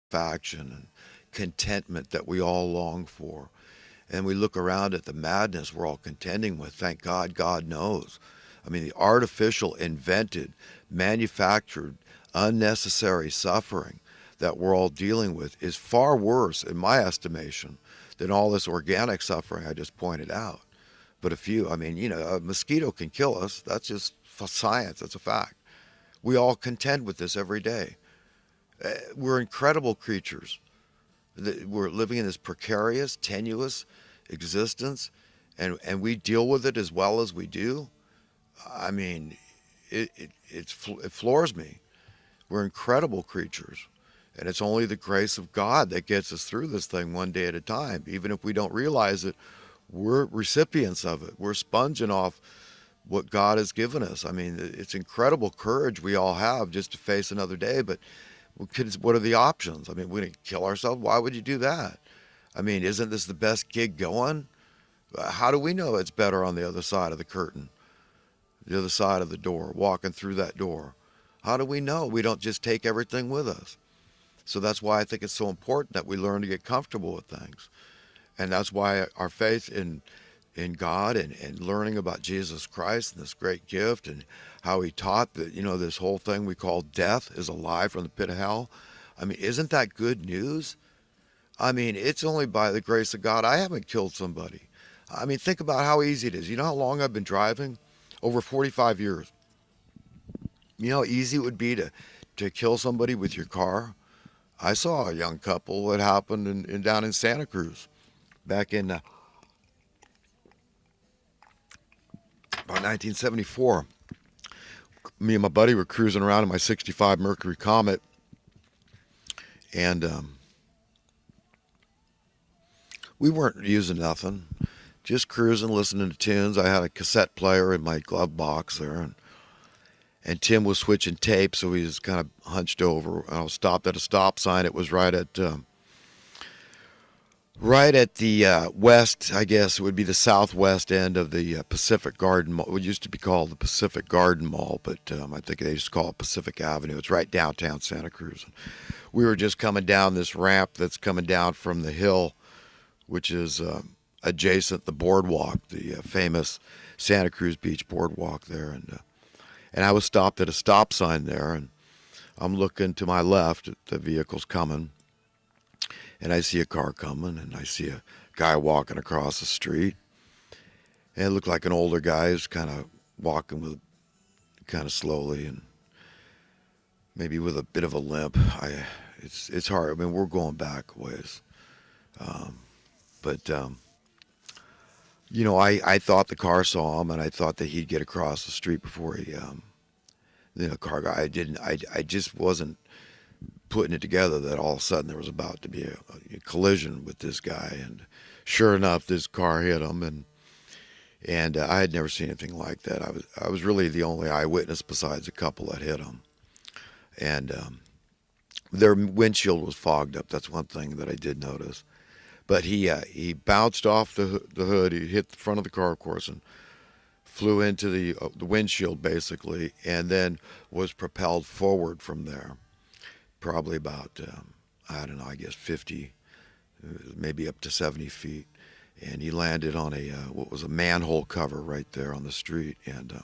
satisfaction and contentment that we all long for. And we look around at the madness we're all contending with. Thank God, God knows. I mean, the artificial, invented, manufactured, unnecessary suffering that we're all dealing with is far worse, in my estimation, than all this organic suffering I just pointed out. But I mean, a mosquito can kill us. That's just science. That's a fact. We all contend with this every day. We're incredible creatures. We're living in this precarious, tenuous existence, and we deal with it as well as we do. I mean, it floors me. We're incredible creatures. And it's only the grace of God that gets us through this thing one day at a time. Even if we don't realize it, we're recipients of it. We're sponging off what God has given us. I mean, it's incredible courage we all have just to face another day. But what are the options? I mean, we're going to kill ourselves. Why would you do that? I mean, isn't this the best gig going? How do we know it's better on the other side of the curtain, the other side of the door, walking through that door? How do we know? We don't just take everything with us. So that's why I think it's so important that we learn to get comfortable with things. And that's why our faith in God and learning about Jesus Christ and this great gift and how he taught that, this whole thing we call death is alive from the pit of hell. I mean, isn't that good news? I mean, it's only by the grace of God I haven't killed somebody. I mean, think about how easy it is. You know how long I've been driving? Over 45 years. You know how easy it would be to kill somebody with your car? I saw a young couple. It happened down in Santa Cruz back in about 1974. Me and my buddy were cruising around in my 65 Mercury Comet, and we weren't using nothing, just cruising, listening to tunes. I had a cassette player in my glove box there, and Tim was switching tape, so he was kind of hunched over. I was stopped at a stop sign. It was right at the west, I guess it would be the southwest end of the Pacific Garden Mall. It used to be called the Pacific Garden Mall, but I think they used to call it Pacific Avenue. It's right downtown Santa Cruz. We were just coming down this ramp that's coming down from the hill, which is adjacent the boardwalk, the famous Santa Cruz Beach boardwalk there. And I was stopped at a stop sign there, and I'm looking to my left at the vehicles coming. And I see a car coming, and I see a guy walking across the street. And it looked like an older guy who's kind of walking with kind of slowly and maybe with a bit of a limp. It's hard. I mean, we're going back ways, but I thought the car saw him, and I thought that he'd get across the street before car guy. I didn't. I just wasn't putting it together that all of a sudden there was about to be a collision with this guy, and sure enough, this car hit him, and I had never seen anything like that. I was really the only eyewitness besides a couple that hit him, and their windshield was fogged up. That's one thing that I did notice. But he bounced off the hood. He hit the front of the car, of course, and flew into the windshield basically, and then was propelled forward from there. Probably about, I don't know, I guess 50, maybe up to 70 feet. And he landed on what was a manhole cover right there on the street. And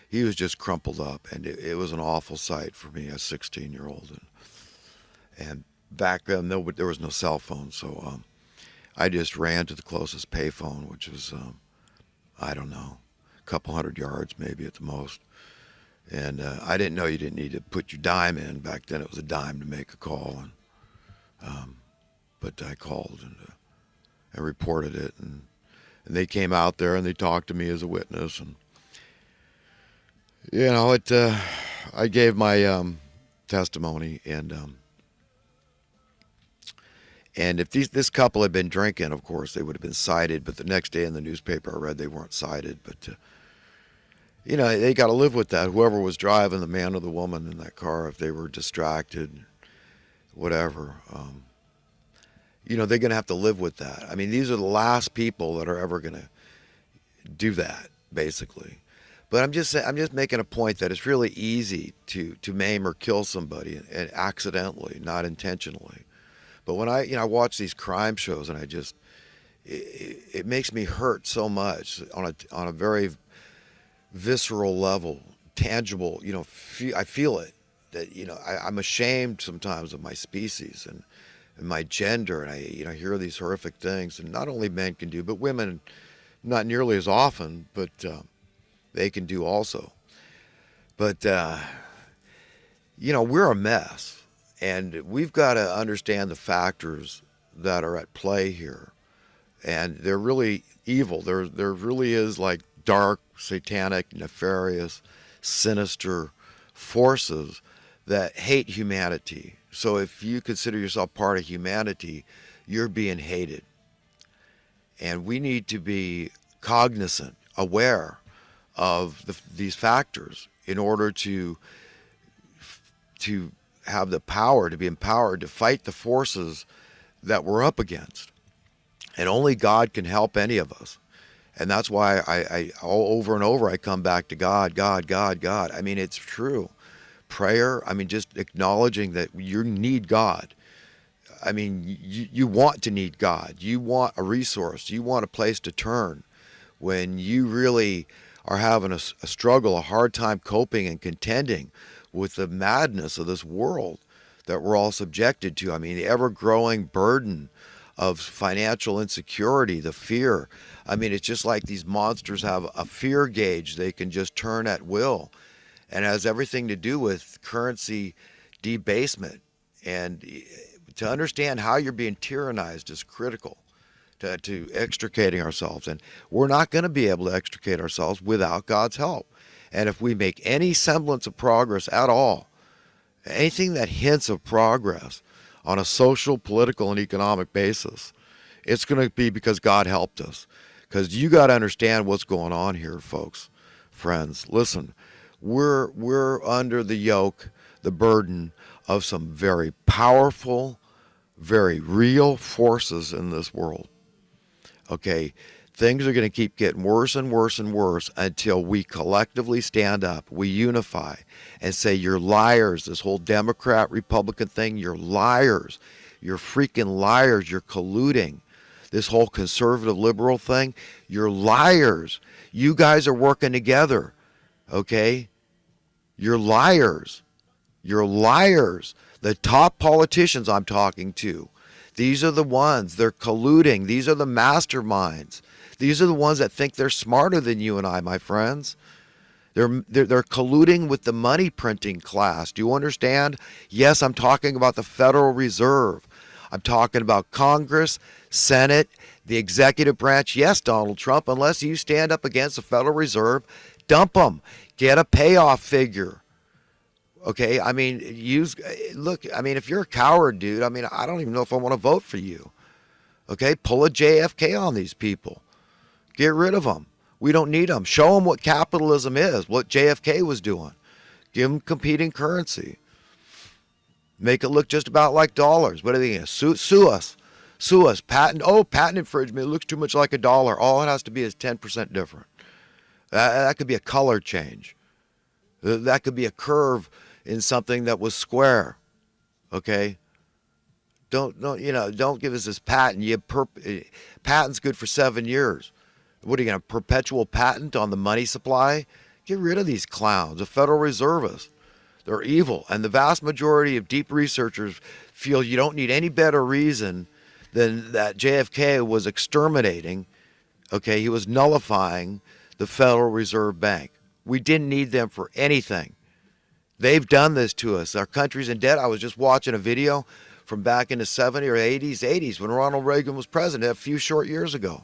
he was just crumpled up. And it was an awful sight for me, a 16-year-old. And back then, there was no cell phone. So I just ran to the closest payphone, which was, I don't know, a couple hundred yards maybe at the most. And I didn't know you didn't need to put your dime in. Back then it was a dime to make a call. But I called and reported it. And they came out there and they talked to me as a witness. And, I gave my testimony. And if this couple had been drinking, of course, they would have been cited. But the next day in the newspaper I read they weren't cited. But they got to live with that. Whoever was driving, the man or the woman in that car, if they were distracted, whatever, they're going to have to live with that. I mean, these are the last people that are ever going to do that, basically. But I'm just making a point that it's really easy to maim or kill somebody, and accidentally, not intentionally. But when I watch these crime shows, and it makes me hurt so much on a very visceral level, tangible. I feel it. That I'm ashamed sometimes of my species and my gender, and I hear these horrific things, and not only men can do, but women, not nearly as often, but they can do also. But we're a mess, and we've got to understand the factors that are at play here, and they're really evil. There really is like dark, satanic, nefarious, sinister forces that hate humanity. So if you consider yourself part of humanity, you're being hated. And we need to be cognizant, aware of these factors in order to have the power, to be empowered to fight the forces that we're up against. And only God can help any of us. And that's why I all over and over I come back to God, God, God, God. I mean, it's true. Prayer, I mean, just acknowledging that you need God. I mean, you want to need God. You want a resource. You want a place to turn when you really are having a struggle, a hard time coping and contending with the madness of this world that we're all subjected to. I mean, the ever-growing burden of financial insecurity, the fear. I mean, it's just like these monsters have a fear gauge they can just turn at will. And it has everything to do with currency debasement. And to understand how you're being tyrannized is critical to extricating ourselves. And we're not going to be able to extricate ourselves without God's help. And if we make any semblance of progress at all, anything that hints of progress on a social, political, and economic basis, it's going to be because God helped us. Because you got to understand what's going on here, folks, friends. Listen, we're under the yoke, the burden of some very powerful, very real forces in this world. Okay, things are going to keep getting worse and worse and worse until we collectively stand up, we unify, and say, you're liars, this whole Democrat-Republican thing, you're liars. You're freaking liars. You're colluding. This whole conservative liberal thing, you're liars. You guys are working together, okay? You're liars. You're liars. The top politicians I'm talking to, these are the ones, they're colluding. These are the masterminds. These are the ones that think they're smarter than you and I, my friends. They're colluding with the money printing class. Do you understand? Yes, I'm talking about the Federal Reserve. I'm talking about Congress, Senate, the executive branch. Yes, Donald Trump, unless you stand up against the Federal Reserve, dump them. Get a payoff figure. Okay, I mean, look, I mean, if you're a coward, dude, I mean, I don't even know if I want to vote for you. Okay, pull a JFK on these people. Get rid of them. We don't need them. Show them what capitalism is, what JFK was doing. Give them competing currency. Make it look just about like dollars. What are they going to sue us? Sue us. Patent infringement. It looks too much like a dollar. All it has to be is 10% different. That could be a color change. That could be a curve in something that was square. Okay? Don't give us this patent. Patent's good for 7 years. What are you going to perpetual patent on the money supply? Get rid of these clowns, the Federal Reservists. They're evil. And the vast majority of deep researchers feel you don't need any better reason than that JFK was exterminating, okay, he was nullifying the Federal Reserve Bank. We didn't need them for anything. They've done this to us. Our country's in debt. I was just watching a video from back in the 70s or 80s when Ronald Reagan was president, a few short years ago.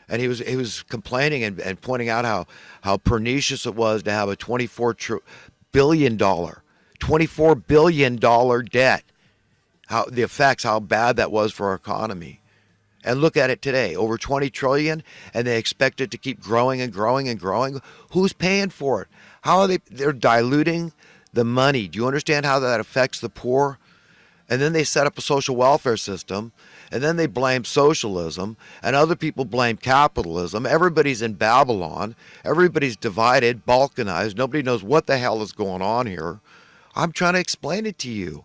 And he was complaining and pointing out how pernicious it was to have a $24 billion debt. How the effects, how bad that was for our economy. And look at it today, over 20 trillion, and they expect it to keep growing and growing and growing. Who's paying for it? How are they're diluting the money. Do you understand how that affects the poor? And then they set up a social welfare system, and then they blame socialism, and other people blame capitalism. Everybody's in Babylon. Everybody's divided, balkanized. Nobody knows what the hell is going on here. I'm trying to explain it to you.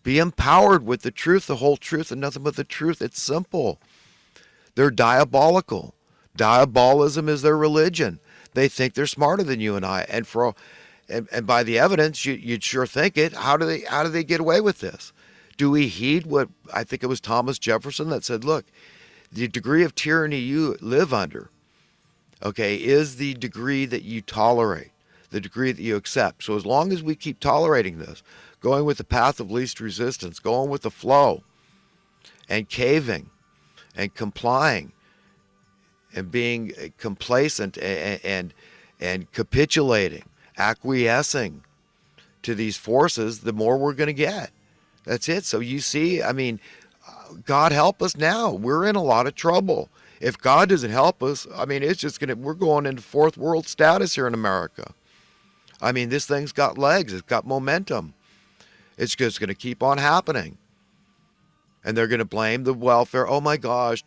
Be empowered with the truth, the whole truth, and nothing but the truth. It's simple. They're diabolical. Diabolism is their religion. They think they're smarter than you and I. And by the evidence, you'd sure think it. How do they get away with this? Do we heed what I think it was Thomas Jefferson that said, look, the degree of tyranny you live under, okay, is the degree that you tolerate, the degree that you accept. So as long as we keep tolerating this, going with the path of least resistance, going with the flow, and caving, and complying, and being complacent, and capitulating, acquiescing to these forces, the more we're going to get. That's it. So you see, I mean, God help us now. We're in a lot of trouble. If God doesn't help us, I mean, it's just we're going into fourth world status here in America. I mean, this thing's got legs. It's got momentum. It's just going to keep on happening. And they're going to blame the welfare. Oh my gosh.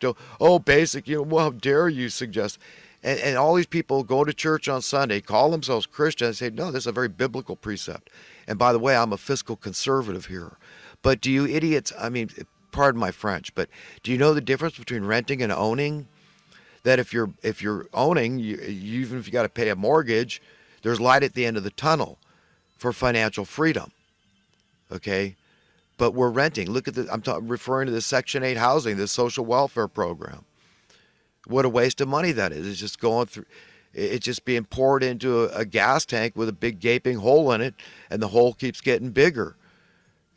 Basic, well, how dare you suggest. And all these people go to church on Sunday, call themselves Christians, and say, no, this is a very biblical precept. And by the way, I'm a fiscal conservative here. But do you idiots, I mean, pardon my French, but do you know the difference between renting and owning? That if you're owning, even if you got to pay a mortgage, there's light at the end of the tunnel for financial freedom. Okay? But we're renting. Look at I'm referring to this Section 8 housing, this social welfare program. What a waste of money that is. It's just going through, it's just being poured into a gas tank with a big gaping hole in it, and the hole keeps getting bigger.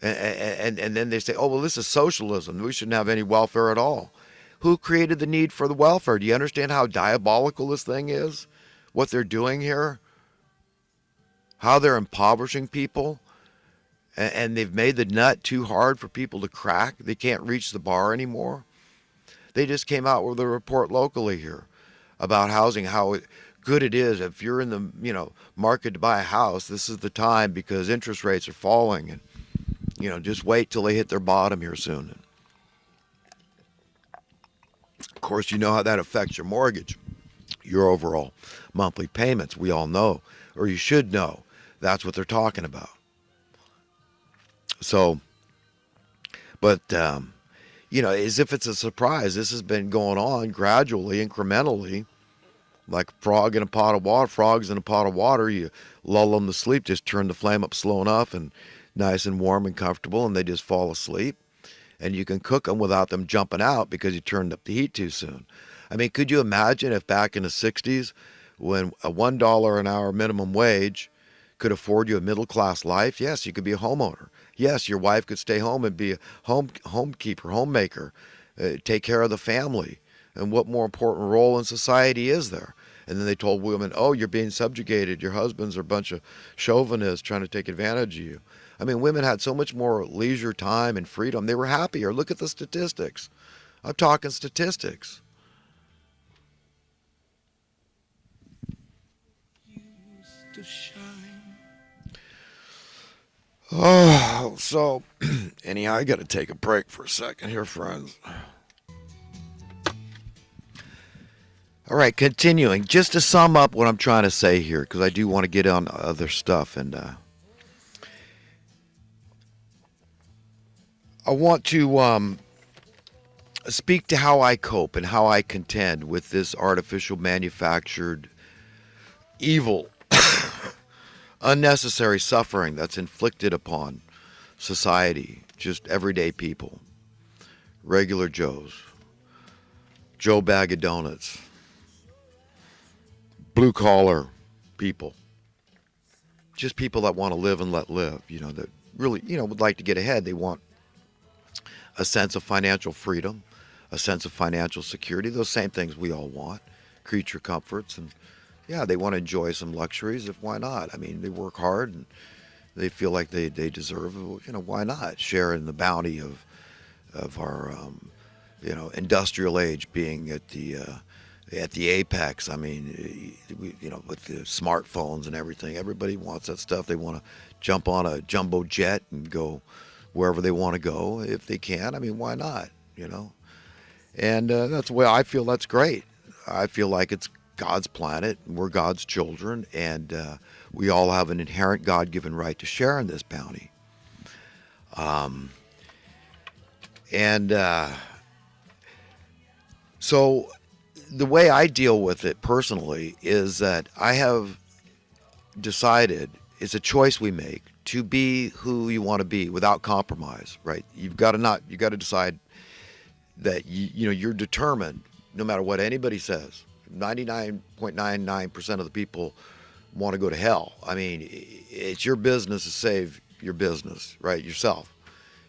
And then they say, oh, well, this is socialism. We shouldn't have any welfare at all. Who created the need for the welfare? Do you understand how diabolical this thing is? What they're doing here? How they're impoverishing people? And they've made the nut too hard for people to crack. They can't reach the bar anymore. They just came out with a report locally here about housing, how good it is. If you're in the market to buy a house, this is the time because interest rates are falling, and just wait till they hit their bottom here soon. Of course, you know how that affects your mortgage, your overall monthly payments. We all know, or you should know, that's what they're talking about. So, but, as if it's a surprise, this has been going on gradually, incrementally, like frogs in a pot of water. You lull them to sleep, just turn the flame up slow enough and nice and warm and comfortable, and they just fall asleep. And you can cook them without them jumping out because you turned up the heat too soon. I mean, could you imagine if back in the 60s, when a $1 an hour minimum wage could afford you a middle-class life? Yes, you could be a homeowner. Yes, your wife could stay home and be a homekeeper, homemaker, take care of the family. And what more important role in society is there? And then they told women, oh, you're being subjugated. Your husbands are a bunch of chauvinists trying to take advantage of you. I mean, women had so much more leisure time and freedom. They were happier. Look at the statistics. I'm talking statistics. Used to shine. Oh, so anyhow, I got to take a break for a second here, friends. All right, continuing. Just to sum up what I'm trying to say here, because I do want to get on other stuff, and I want to speak to how I cope and how I contend with this artificial manufactured evil, unnecessary suffering that's inflicted upon society, just everyday people, regular Joes, Joe Bag of Donuts, blue collar people, just people that want to live and let live, that really, would like to get ahead. They want a sense of financial freedom, a sense of financial security, those same things we all want, creature comforts, and yeah, they want to enjoy some luxuries. If why not? I mean, they work hard and they feel like they deserve, why not share in the bounty of our industrial age being at the apex. I mean, with the smartphones and everything, everybody wants that stuff. They want to jump on a jumbo jet and go wherever they want to go if they can. I mean, why not? And that's the way I feel. That's great. I feel like it's God's planet. We're God's children, and we all have an inherent God-given right to share in this bounty. Um, and so the way I deal with it personally is that I have decided it's a choice we make to be who you want to be without compromise, right? You got to decide that you're determined no matter what anybody says. 99.99% of the people want to go to hell. I mean, it's your business to save your business, right? Yourself.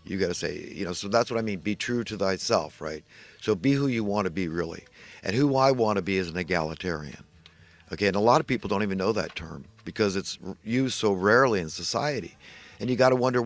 You got to say, so that's what I mean. Be true to thyself, right? So be who you want to be, really. And who I want to be is an egalitarian. Okay, and a lot of people don't even know that term because it's used so rarely in society. And you got to wonder